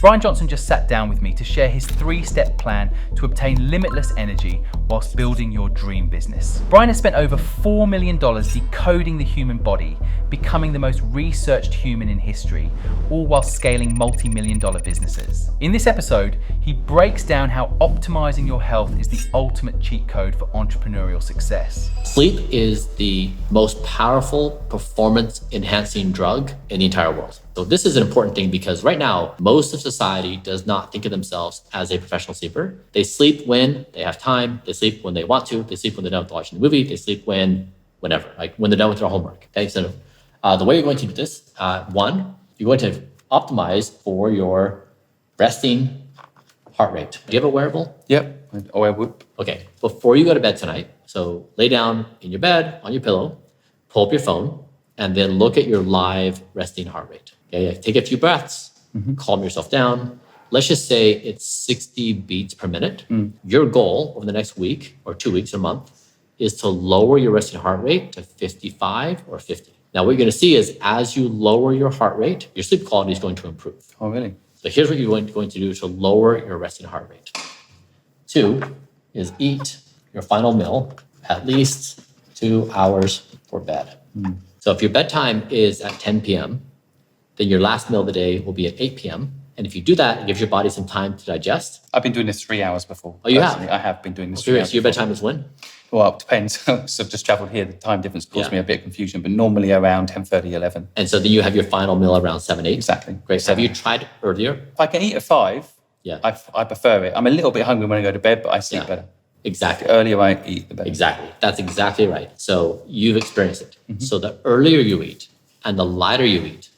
Bryan Johnson just sat down with me to share his 3-step plan to obtain limitless energy whilst building your dream business. Bryan has spent over $4 million decoding the human body, becoming the most researched human in history, all while scaling multi-million-dollar businesses. In this episode, he breaks down how optimizing your health is the ultimate cheat code for entrepreneurial success. Sleep is the most powerful performance-enhancing drug in the entire world. So this is an important thing because right now, most of society does not think of themselves as a professional sleeper. They sleep when they have time. They sleep when they want to. They sleep when they're done with watching the movie. They sleep whenever, like when they're done with their homework. Okay, so the way you're going to do this, one, you're going to optimize for your resting heart rate. Do you have a wearable? Yep, or a Whoop. Okay, before you go to bed tonight, so lay down in your bed, on your pillow, pull up your phone, and then look at your live resting heart rate. Okay, take a few breaths, calm yourself down. Let's just say it's 60 beats per minute. Your goal over the next week or 2 weeks or month is to lower your resting heart rate to 55 or 50. Now, what you're going to see is as you lower your heart rate, your sleep quality is going to improve. Oh, really? So here's what you're going to do to lower your resting heart rate. 2 is eat your final meal at least 2 hours before bed. So if your bedtime is at 10 p.m., then your last meal of the day will be at 8 p.m. And if you do that, it gives your body some time to digest. I've been doing this 3 hours before. Oh, you have? I have been doing this 3 Okay, hours so your before. bedtime is when? Well, it depends. So I've just travelled here. The time difference caused me a bit of confusion, but normally around 10:30, 11. And so then you have your final meal around 7, 8? Exactly. Great. So have you tried earlier? If I can eat at 5, Yeah. I prefer it. I'm a little bit hungry when I go to bed, but I sleep better. Exactly. The earlier I eat, the better. Exactly. That's exactly right. So you've experienced it. So the earlier you eat and the lighter you eat,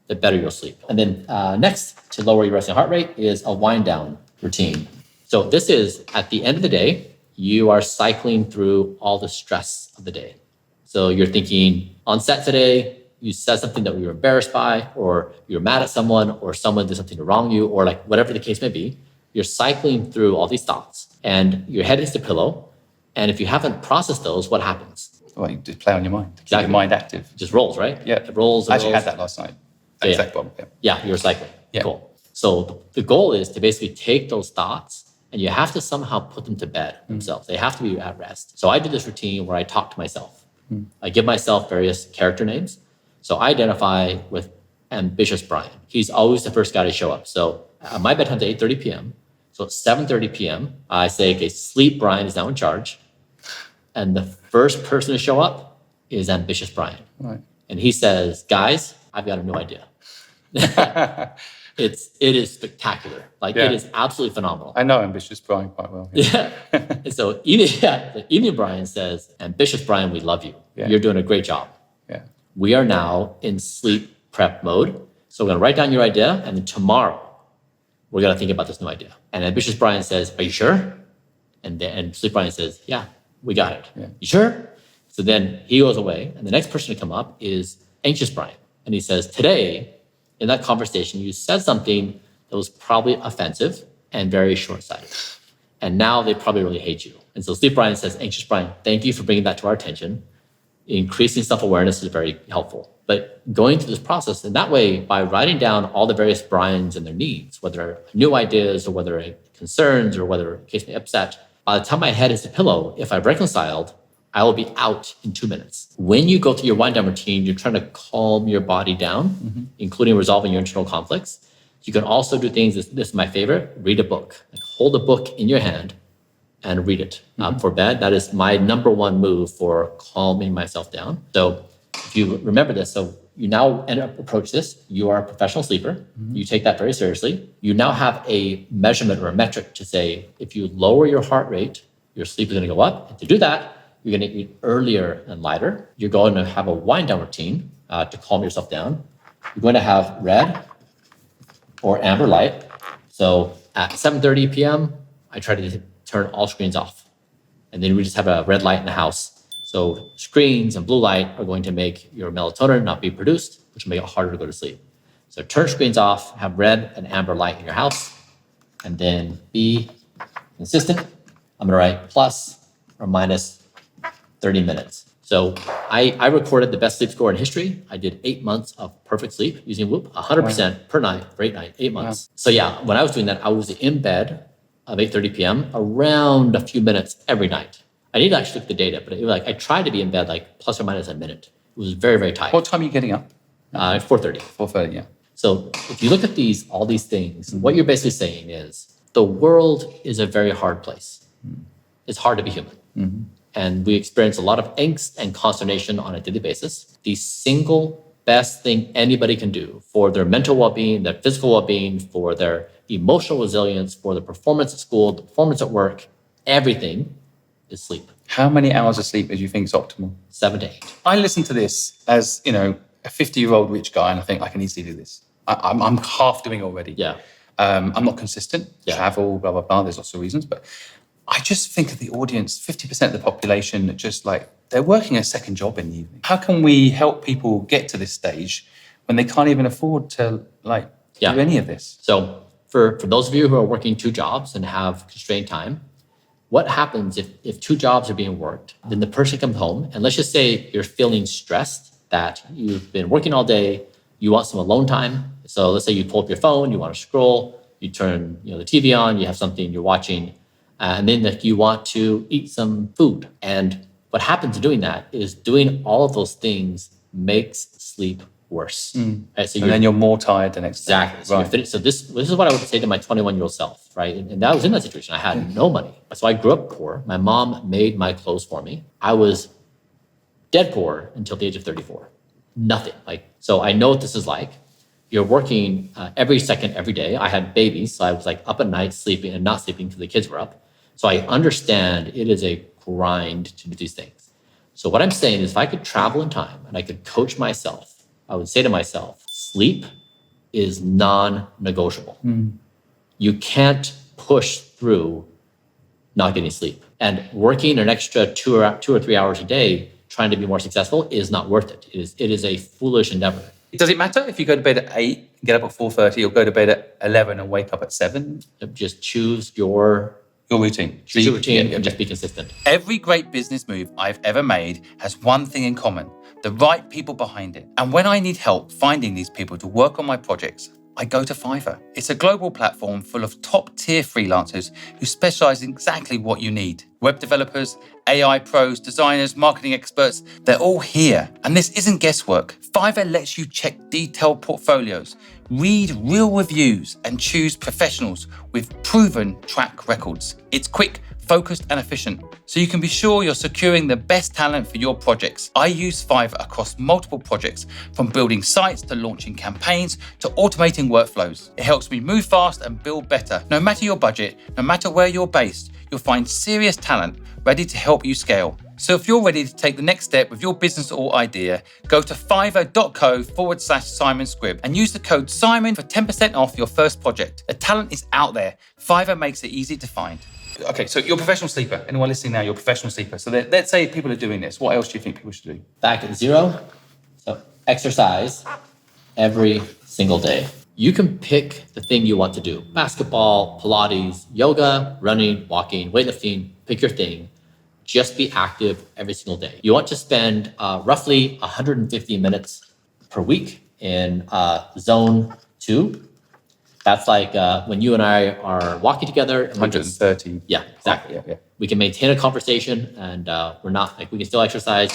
the better you'll sleep. And then next, to lower your resting heart rate is a wind down routine. So this is at the end of the day, you are cycling through all the stress of the day. So you're thinking on set today, you said something that you were embarrassed by, or you're mad at someone, or someone did something to wrong you, or like whatever the case may be. You're cycling through all these thoughts and your head hits the pillow. And if you haven't processed those, what happens? Well, you just play on your mind. Keep Exactly. your mind active. It just rolls, right? Yeah. It rolls. I actually had that last night. Yeah. Exact problem. Yeah. Yeah, you're cycling. Yeah. Cool. So the goal is to basically take those thoughts and you have to somehow put them to bed themselves. They have to be at rest. So I do this routine where I talk to myself. I give myself various character names. So I identify with ambitious Bryan. He's always the first guy to show up. So my bedtime's at 8:30 p.m. So at 7:30 p.m., I say, okay, sleep Bryan is now in charge. And the first person to show up is ambitious Bryan. Right. And he says, guys, I've got a new idea. It is spectacular. It is absolutely phenomenal. I know ambitious Bryan quite well. Yeah. And so the evening Bryan says, ambitious Bryan, we love you. Yeah. You're doing a great job. Yeah. We are now in sleep prep mode. So we're going to write down your idea. And then tomorrow, we're going to think about this new idea. And ambitious Bryan says, are you sure? And sleep Bryan says, yeah, we got it. Yeah. You sure? So then he goes away. And the next person to come up is anxious Bryan. And he says, today, in that conversation, you said something that was probably offensive and very short-sighted. And now they probably really hate you. And so sleep Bryan says, anxious Bryan, thank you for bringing that to our attention. Increasing self-awareness is very helpful. But going through this process, in that way, by writing down all the various Bryans and their needs, whether new ideas or whether concerns or whether case may upset, by the time my head is the pillow, if I've reconciled, I will be out in 2 minutes. When you go through your wind down routine, you're trying to calm your body down, including resolving your internal conflicts. You can also do things, this is my favorite, read a book. Hold a book in your hand and read it for bed. That is my number one move for calming myself down. So if you remember this, so you now approach this, you are a professional sleeper. You take that very seriously. You now have a measurement or a metric to say, if you lower your heart rate, your sleep is going to go up. And to do that, you're going to eat earlier and lighter. You're going to have a wind down routine to calm yourself down. You're going to have red or amber light. So at 7:30 p.m., I try to turn all screens off. And then we just have a red light in the house. So screens and blue light are going to make your melatonin not be produced, which will make it harder to go to sleep. So turn screens off, have red and amber light in your house, and then be consistent. I'm going to write plus or minus 30 minutes. So I recorded the best sleep score in history. I did 8 months of perfect sleep using Whoop, 100% per night for 8 months. So yeah, when I was doing that, I was in bed of 8:30 p.m. around a few minutes every night. I need to actually look at the data, but it was like I tried to be in bed like plus or minus a minute. It was very, very tight. What time are you getting up? 4:30. 4:30, yeah. So if you look at all these things, what you're basically saying is the world is a very hard place. It's hard to be human. And we experience a lot of angst and consternation on a daily basis. The single best thing anybody can do for their mental well-being, their physical well-being, for their emotional resilience, for the performance at school, the performance at work, everything is sleep. How many hours of sleep do you think is optimal? 7 to 8. I listen to this as, a 50-year-old rich guy, and I think I can easily do this. I'm half doing it already. Yeah. I'm not consistent. Yeah. Travel, blah, blah, blah. There's lots of reasons. But I just think of the audience, 50% of the population, just like they're working a second job in the evening. How can we help people get to this stage when they can't even afford to do any of this? So for those of you who are working 2 jobs and have constrained time, what happens if 2 jobs are being worked, then the person comes home, and let's just say you're feeling stressed that you've been working all day, you want some alone time. So let's say you pull up your phone, you want to scroll, you turn the TV on, you have something you're watching, and then you want to eat some food. And what happens doing that is doing all of those things makes sleep worse. Right? So then you're more tired the next day. Exactly. So, right. So this is what I would say to my 21-year-old self, right? And I was in that situation. I had no money. So I grew up poor. My mom made my clothes for me. I was dead poor until the age of 34. Nothing. So I know what this is like. You're working every second, every day. I had babies, so I was up at night sleeping and not sleeping because the kids were up. So I understand it is a grind to do these things. So what I'm saying is if I could travel in time and I could coach myself, I would say to myself, sleep is non-negotiable. You can't push through not getting sleep. And working an extra 2 or 3 hours a day trying to be more successful is not worth it. It is a foolish endeavor. Does it matter if you go to bed at 8, get up at 4:30, or go to bed at 11 and wake up at 7? Just choose your routine. Choose your routine and just be consistent. Every great business move I've ever made has one thing in common: the right people behind it. And when I need help finding these people to work on my projects, I go to Fiverr. It's a global platform full of top-tier freelancers who specialize in exactly what you need. Web developers, AI pros, designers, marketing experts, they're all here. And this isn't guesswork. Fiverr lets you check detailed portfolios, read real reviews, and choose professionals with proven track records. It's quick, focused, and efficient, so you can be sure you're securing the best talent for your projects. I use Fiverr across multiple projects, from building sites to launching campaigns to automating workflows. It helps me move fast and build better. No matter your budget, no matter where you're based, you'll find serious talent ready to help you scale. So if you're ready to take the next step with your business or idea, go to fiverr.co/Simon Squibb and use the code Simon for 10% off your first project. The talent is out there. Fiverr makes it easy to find. Okay, so you're a professional sleeper. Anyone listening now, you're a professional sleeper. So let's say people are doing this. What else do you think people should do? Back at 0. So exercise every single day. You can pick the thing you want to do. Basketball, Pilates, yoga, running, walking, weightlifting, pick your thing. Just be active every single day. You want to spend roughly 150 minutes per week in zone 2. That's when you and I are walking together. 130. Yeah, exactly. Yeah. We can maintain a conversation and we're not we can still exercise.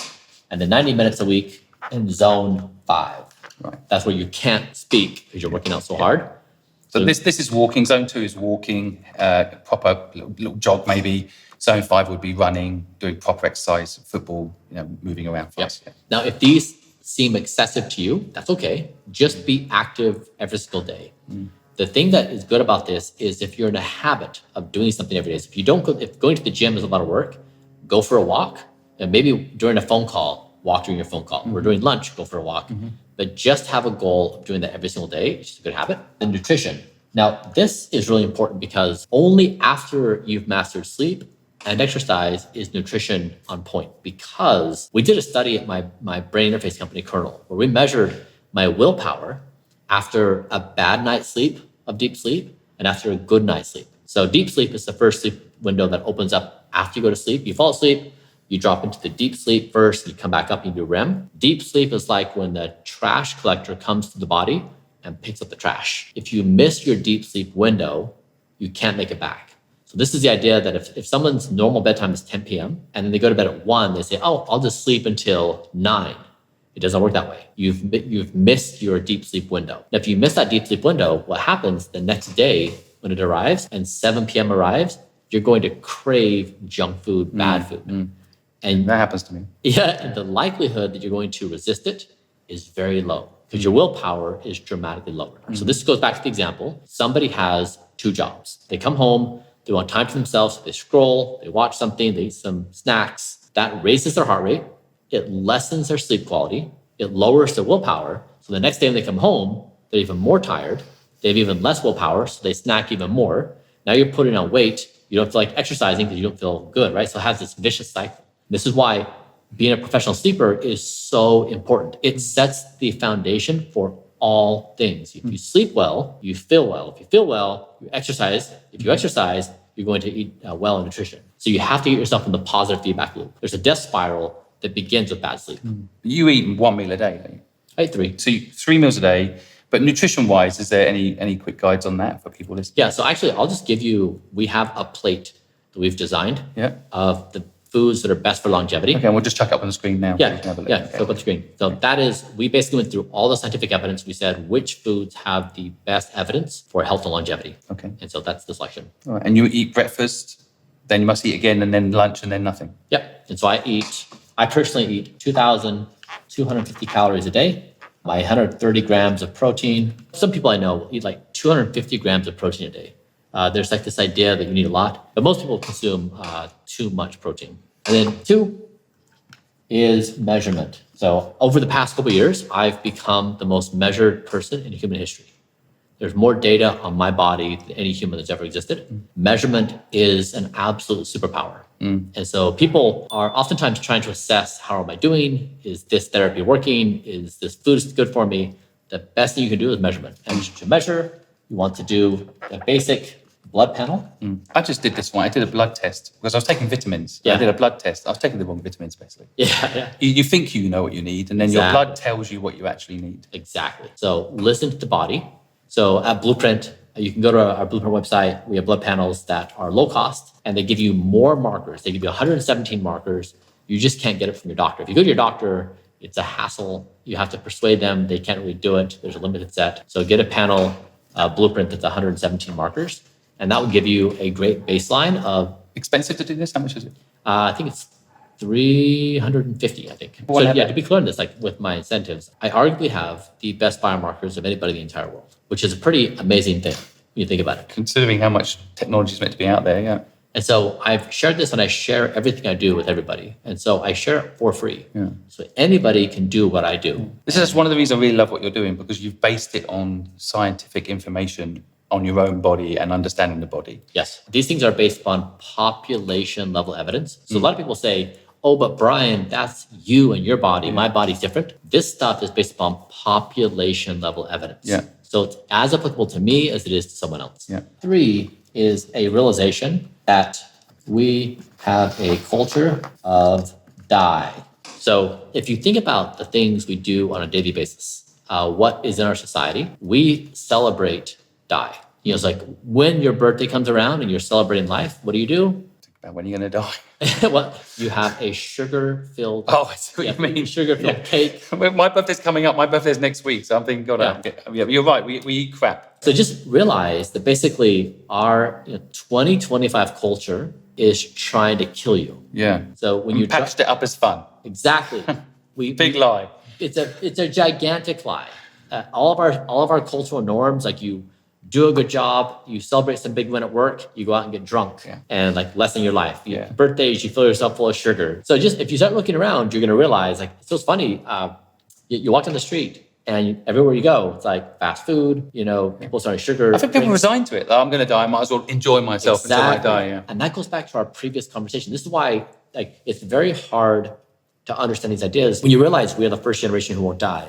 And then 90 minutes a week in zone 5. Right. That's where you can't speak because you're working out so hard. So this is walking. Zone 2 is walking, proper little jog maybe. Zone 5 would be running, doing proper exercise, football, moving around fast. Yep. Now, if these seem excessive to you, that's okay. Just be active every single day. The thing that is good about this is if you're in a habit of doing something every day. So if going to the gym is a lot of work, go for a walk. And maybe during a phone call, walk during your phone call. Or during lunch, go for a walk. But just have a goal of doing that every single day, which is a good habit. And nutrition. Now, this is really important because only after you've mastered sleep and exercise is nutrition on point. Because we did a study at my brain interface company, Kernel, where we measured my willpower after a bad night's sleep of deep sleep and after a good night's sleep. So deep sleep is the first sleep window that opens up after you go to sleep. You fall asleep, You drop into the deep sleep first, you come back up, you do REM. Deep sleep is like when the trash collector comes to the body and picks up the trash. If you miss your deep sleep window, you can't make it back. So this is the idea that if someone's normal bedtime is 10 p.m. and then they go to bed at 1, they say, oh, I'll just sleep until 9. It doesn't work that way. You've missed your deep sleep window. Now, if you miss that deep sleep window, what happens the next day when it arrives and 7 p.m. arrives, you're going to crave junk food, bad food. And that happens to me. Yeah, and the likelihood that you're going to resist it is very low because your willpower is dramatically lower. So this goes back to the example. Somebody has 2 jobs. They come home, they want time to themselves, they scroll, they watch something, they eat some snacks. That raises their heart rate. It lessens their sleep quality. It lowers their willpower. So the next day when they come home, they're even more tired. They have even less willpower, so they snack even more. Now you're putting on weight. You don't feel like exercising because you don't feel good, right? So it has this vicious cycle. This is why being a professional sleeper is so important. It sets the foundation for all things. If you sleep well, you feel well. If you feel well, you exercise. If you exercise, you're going to eat well in nutrition. So you have to get yourself in the positive feedback loop. There's a death spiral that begins with bad sleep. You eat 1 meal a day, don't you? I eat 3. So 3 meals a day. But nutrition-wise, is there any quick guides on that for people listening? Yeah, so actually, I'll just give you, we have a plate that we've designed of the foods that are best for longevity. Okay, and we'll just chuck it up on the screen now. Yeah, so up on the screen. So that is, we basically went through all the scientific evidence. We said which foods have the best evidence for health and longevity. Okay. And so that's the selection. All right. And you eat breakfast, then you must eat again, and then lunch, and then nothing. Yeah, and so I personally eat 2,250 calories a day. My 130 grams of protein. Some people I know eat like 250 grams of protein a day. There's like this idea that you need a lot, but most people consume too much protein. And then 2 is measurement. So over the past couple of years, I've become the most measured person in human history. There's more data on my body than any human that's ever existed. Measurement is an absolute superpower. And so people are oftentimes trying to assess, how am I doing? Is this therapy working? Is this food good for me? The best thing you can do is measurement. And to measure, you want to do a basic blood panel. I just did this one. I did a blood test because I was taking vitamins. Yeah. I did a blood test. I was taking the wrong vitamins, basically. Yeah. You think you know what you need, and then your blood tells you what you actually need. Exactly. So listen to the body. So at Blueprint, you can go to our Blueprint website. We have blood panels that are low cost, and they give you more markers. They give you 117 markers. You just can't get it from your doctor. If you go to your doctor, it's a hassle. You have to persuade them. They can't really do it. There's a limited set. So get a panel Blueprint that's 117 markers, and that will give you a great baseline of... Expensive to do this? How much is it? I think it's 350, I think. So yeah, to be clear on this, like with my incentives, I arguably have the best biomarkers of anybody in the entire world, which is a pretty amazing thing when you think about it. Considering how much technology is meant to be out there, yeah. And so I've shared this, and I share everything I do with everybody. And so I share it for free. Yeah. So anybody can do what I do. This is one of the reasons I really love what you're doing, because you've based it on scientific information on your own body and understanding the body. Yes. These things are based on population level evidence. So a lot of people say, oh, but Bryan, that's you and your body. My body's different. This stuff is based upon population level evidence. Yeah. So it's as applicable to me as it is to someone else. Yeah. 3 is a realization that we have a culture of die. So if you think about the things we do on a daily basis, what is in our society, we celebrate die. You know, it's like when your birthday comes around and you're celebrating life, what do? Think about when you're going to die. Well, you have a sugar-filled... Oh, I see what you mean. Sugar-filled cake. My birthday's coming up. My birthday's next week. So I'm thinking, God, you're right. We eat crap. So just realize that basically our 2025 culture is trying to kill you. Yeah. So when you packaged it up as fun. Exactly. Big lie. It's a gigantic lie. All of our cultural norms, like you do a good job, you celebrate some big win at work, you go out and get drunk and like lessen your life. Birthdays, you fill yourself full of sugar. So just if you start looking around, you're going to realize like it's so funny. You walk down the street and everywhere you go, it's like fast food. You know, people starting sugar. I think people resign to it. Like, I'm going to die. I might as well enjoy myself until I die. Yeah. And that goes back to our previous conversation. This is why like it's very hard to understand these ideas when you realize we are the first generation who won't die.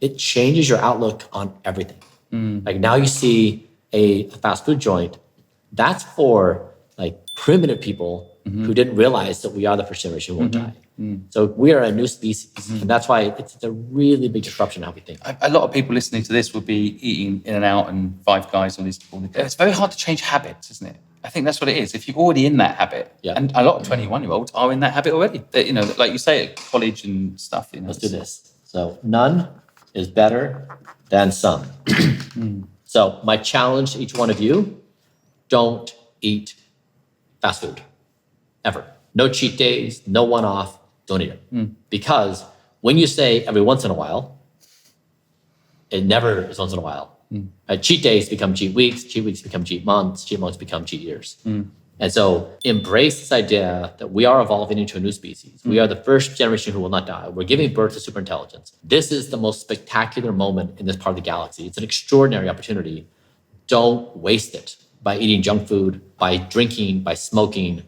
It changes your outlook on everything. Like now you see a fast food joint, that's for like primitive people who didn't realize that we are the first generation who won't die. So we are a new species. And that's why it's a really big disruption in how we think. A lot of people listening to this will be eating In-N-Out and Five Guys and it's very hard to change habits, isn't it? I think that's what it is. If you're already in that habit, and a lot of 21-year-olds are in that habit already. They, like you say, at college and stuff. Let's do this. So none is better than some. So my challenge to each one of you, don't eat fast food, ever. No cheat days, no one-off, don't eat it. Because when you say every once in a while, it never is once in a while. Cheat days become cheat weeks become cheat months become cheat years. And so embrace this idea that we are evolving into a new species. We are the first generation who will not die. We're giving birth to superintelligence. This is the most spectacular moment in this part of the galaxy. It's an extraordinary opportunity. Don't waste it by eating junk food, by drinking, by smoking.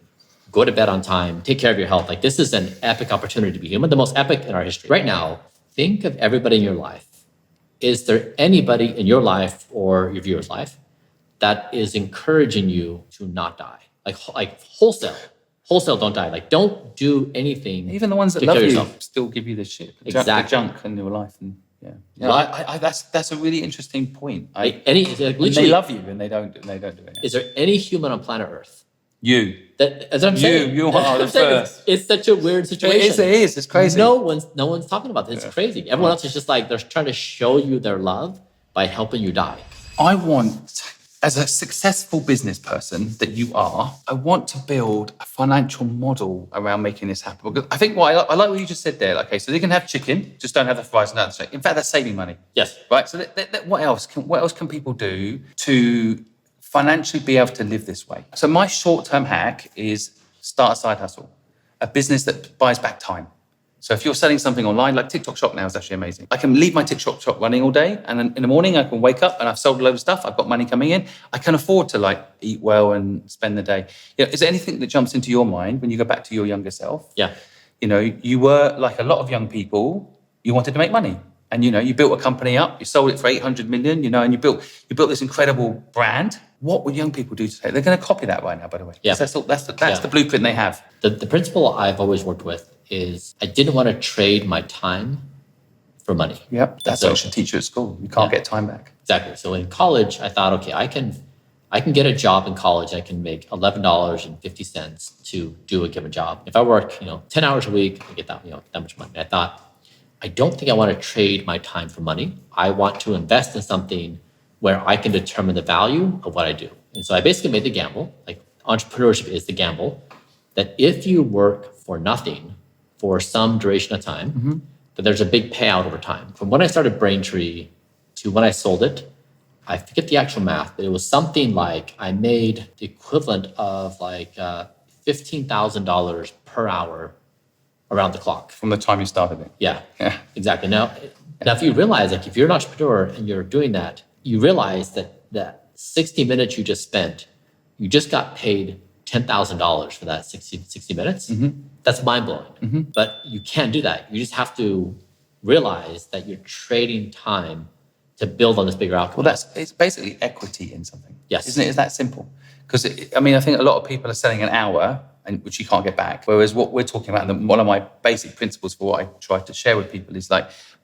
Go to bed on time, take care of your health. Like, this is an epic opportunity to be human, the most epic in our history. Right now, think of everybody in your life. Is there anybody in your life or your viewer's life that is encouraging you to not die? Like wholesale don't die. Like, don't do anything. Even the ones that to love kill you yourself. still give you the shit. Exactly. The junk in your life. And that's a really interesting point. Literally, they love you and they don't do it. Is there any human on planet Earth? That's what I'm saying. You are the first. It's such a weird situation. It is. It's crazy. No one's talking about this. It's crazy. Everyone else is just like, they're trying to show you their love by helping you die. I want, as a successful business person that you are, I want to build a financial model around making this happen. Because I think I like what you just said there. Like, okay, so they can have chicken, just don't have the fries and that. In fact, that's saving money. Yes. Right. So what else can people do to financially be able to live this way? So my short-term hack is start a side hustle, a business that buys back time. So if you're selling something online, like TikTok Shop now is actually amazing. I can leave my TikTok Shop running all day, and then in the morning I can wake up and I've sold a load of stuff. I've got money coming in. I can afford to eat well and spend the day. Is there anything that jumps into your mind when you go back to your younger self? Yeah. You were like a lot of young people. You wanted to make money, and you built a company up. You sold it for 800 million. And you built this incredible brand. What would young people do today? They're going to copy that right now, by the way. Yeah. That's the blueprint they have. The principle I've always worked with is I didn't want to trade my time for money. Yep. That's what I should teach you at school. You can't get time back. Exactly. So in college, I thought, okay, I can get a job in college. I can make $11.50 to do a given job. If I work, 10 hours a week, I get that, that much money. And I thought, I don't think I want to trade my time for money. I want to invest in something where I can determine the value of what I do. And so I basically made the gamble, like entrepreneurship is the gamble, that if you work for nothing for some duration of time, that there's a big payout over time. From when I started Braintree to when I sold it, I forget the actual math, but it was something like I made the equivalent of $15,000 per hour around the clock. From the time you started it. Yeah, exactly. Now, if you realize, if you're an entrepreneur and you're doing that, you realize that 60 minutes you just spent, you just got paid $10,000 for that 60 minutes. That's mind-blowing. But you can't do that. You just have to realize that you're trading time to build on this bigger outcome. Well, it's basically equity in something. Yes. Isn't it? It's that simple. Because, I think a lot of people are selling an hour, which you can't get back. Whereas what we're talking about, and one of my basic principles for what I try to share with people is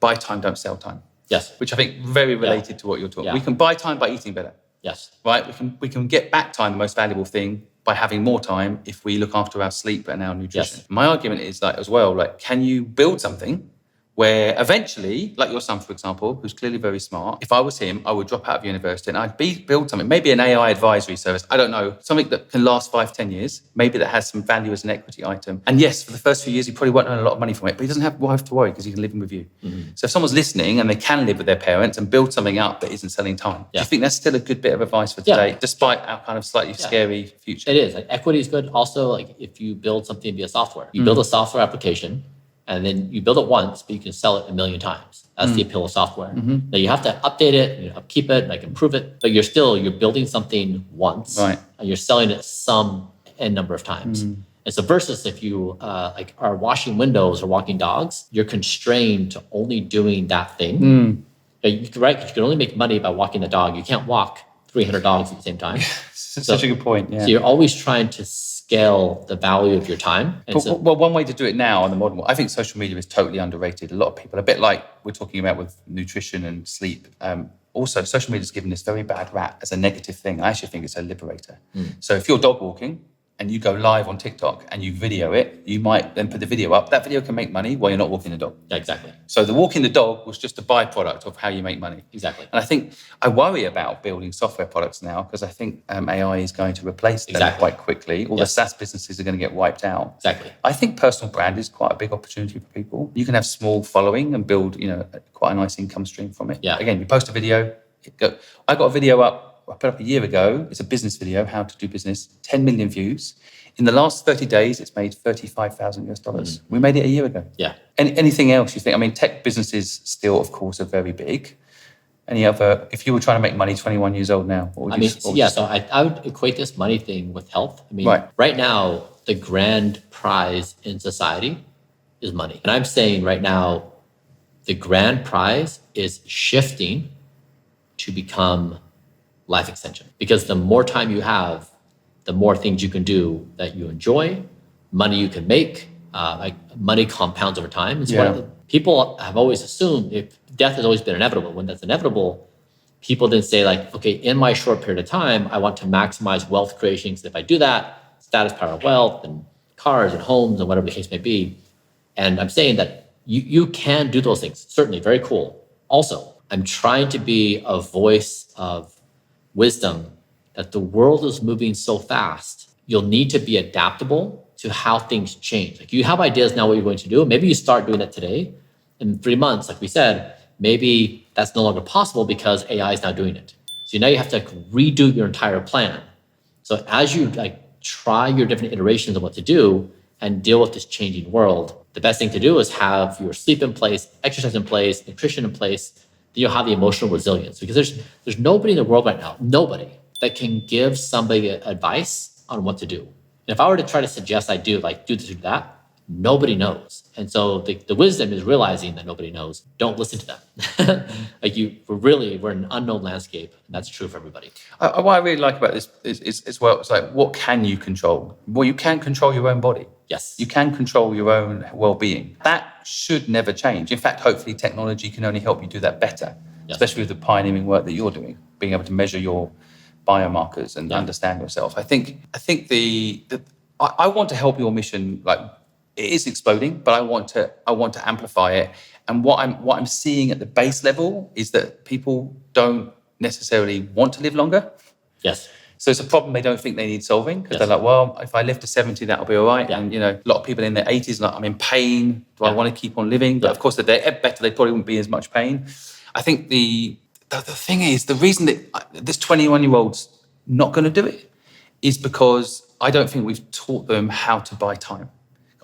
buy time, don't sell time. Yes. Which I think very related to what you're talking. Yeah. We can buy time by eating better. Yes. Right? We can get back time, the most valuable thing, by having more time if we look after our sleep and our nutrition. Yes. My argument is as well, can you build something where eventually, like your son, for example, who's clearly very smart, if I was him, I would drop out of university and I'd build something, maybe an AI advisory service, I don't know, something that can last 5-10 years, maybe that has some value as an equity item. And yes, for the first few years, he probably won't earn a lot of money from it, but he doesn't have to worry because he can live in with you. So if someone's listening and they can live with their parents and build something up that isn't selling time, do you think that's still a good bit of advice for today, despite our kind of slightly scary future? It is. Equity is good. Also, if you build something via software, you build a software application, and then you build it once, but you can sell it 1 million times. That's the appeal of software. Now you have to update it, upkeep it, improve it, but you're building something once, right, and you're selling it some n number of times. And so versus if you are washing windows or walking dogs, you're constrained to only doing that thing. You can only make money by walking the dog. You can't walk 300 dogs at the same time. Such a good point. Yeah. So you're always trying to scale the value of your time. And so, Well, one way to do it now on the modern world, I think social media is totally underrated. A lot of people, a bit like we're talking about with nutrition and sleep. Also, social media is given this very bad rap as a negative thing. I actually think it's a liberator. So if you're dog walking and you go live on TikTok and you video it, you might then put the video up. That video can make money while you're not walking the dog. yeah, exactly. So the walking the dog was just a byproduct of how you make money. Exactly. And I think I worry about building software products now because I think AI is going to replace them quite quickly. All the SaaS businesses are going to get wiped out. Exactly. I think personal brand is quite a big opportunity for people. You can have small following and build, quite a nice income stream from it. Yeah. Again, you post a video. I got a video up. I put up a year ago. It's a business video, how to do business. 10 million views. In the last 30 days, it's made $35,000. We made it a year ago. Yeah. Anything else you think? I mean, tech businesses still, of course, are very big. Any other, if you were trying to make money 21 years old now, what would you say? So I would equate this money thing with health. I mean, right now, the grand prize in society is money. And I'm saying right now, the grand prize is shifting to become life extension. Because the more time you have, the more things you can do that you enjoy, money you can make, money compounds over time. It's people have always assumed if death has always been inevitable. When that's inevitable, people then say like, okay, in my short period of time, I want to maximize wealth creation. Because if I do that, status, power, wealth, and cars and homes and whatever the case may be. And I'm saying that you can do those things. Certainly, very cool. Also, I'm trying to be a voice of wisdom that the world is moving so fast. You'll need to be adaptable to how things change. Like you have ideas now what you're going to do. Maybe you start doing it today. In 3 months, like we said, maybe that's no longer possible because AI is now doing it. So now you have to redo your entire plan. So as you try your different iterations of what to do and deal with this changing world, the best thing to do is have your sleep in place, exercise in place, nutrition in place. Then you'll have the emotional resilience because there's nobody in the world right now, nobody that can give somebody advice on what to do. And if I were to try to suggest I do this or that, nobody knows. And so the wisdom is realizing that nobody knows. Don't listen to them. We're in an unknown landscape. And that's true for everybody. What I really like about this is well, it's like, what can you control? Well, you can control your own body. Yes. You can control your own well-being. That should never change. In fact, hopefully technology can only help you do that better, especially with the pioneering work that you're doing, being able to measure your biomarkers and understand yourself. I think I want to help your mission. Like it is exploding, but I want to amplify it. And what I'm seeing at the base level is that people don't necessarily want to live longer. Yes. So it's a problem they don't think they need solving because they're like, well, if I live to 70, that'll be all right. Yeah. And a lot of people in their 80s are like, I'm in pain. Do I want to keep on living? But of course, if they're better, they probably wouldn't be as much pain. I think the thing is, the reason that this 21-year-old's not going to do it is because I don't think we've taught them how to buy time.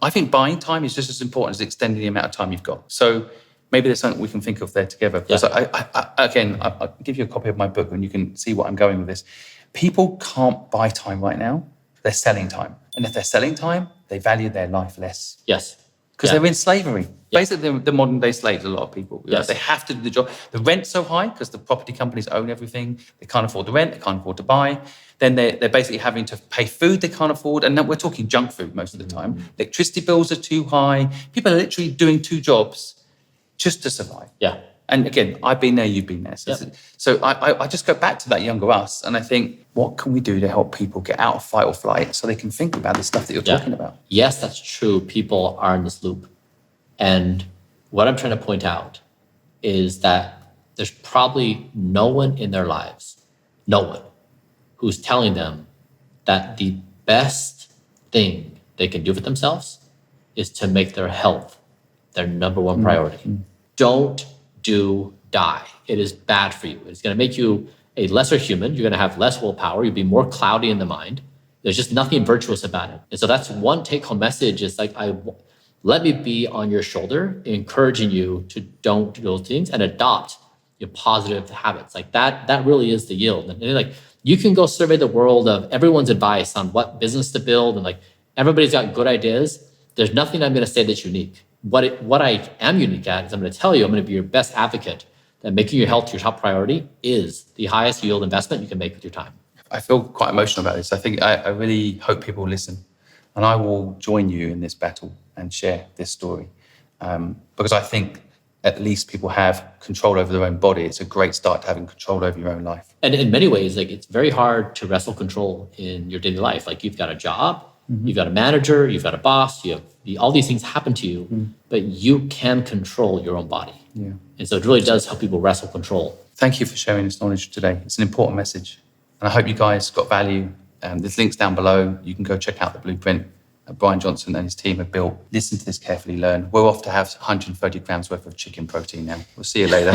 I think buying time is just as important as extending the amount of time you've got. So maybe there's something we can think of there together. Because I'll give you a copy of my book and you can see what I'm going with this. People can't buy time right now. They're selling time. And if they're selling time, they value their life less. Yes. Because they're in slavery. Basically, the modern day slaves, a lot of people. Yes. They have to do the job. The rent's so high because the property companies own everything. They can't afford the rent. They can't afford to buy. Then they're basically having to pay food they can't afford. And then we're talking junk food most of the time. Electricity bills are too high. People are literally doing 2 jobs just to survive. Yeah. And again, I've been there, you've been there. So I just go back to that younger us and I think, what can we do to help people get out of fight or flight so they can think about the stuff that you're talking about? Yes, that's true. People are in this loop. And what I'm trying to point out is that there's probably no one in their lives, no one, who's telling them that the best thing they can do for themselves is to make their health their number one priority. Don't die. It is bad for you. It's going to make you a lesser human. You're going to have less willpower. You'll be more cloudy in the mind. There's just nothing virtuous about it. And so that's one take-home message is like, let me be on your shoulder, encouraging you to don't do those things and adopt your positive habits. Like that really is the yield. And like, you can go survey the world of everyone's advice on what business to build. And like, everybody's got good ideas. There's nothing I'm going to say that's unique. What I am unique at is I'm going to tell you, I'm going to be your best advocate that making your health your top priority is the highest yield investment you can make with your time. I feel quite emotional about this. I think I really hope people listen And I will join you in this battle and share this story. Because I think at least people have control over their own body. It's a great start to having control over your own life. And in many ways, like it's very hard to wrestle control in your daily life. Like you've got a job, you've got a manager, you've got a boss, all these things happen to you, but you can control your own body. Yeah. And so it really does help people wrestle control. Thank you for sharing this knowledge today. It's an important message. And I hope you guys got value. There's links down below. You can go check out the blueprint that Bryan Johnson and his team have built. Listen to this carefully, learn. We're off to have 130 grams worth of chicken protein now. We'll see you later.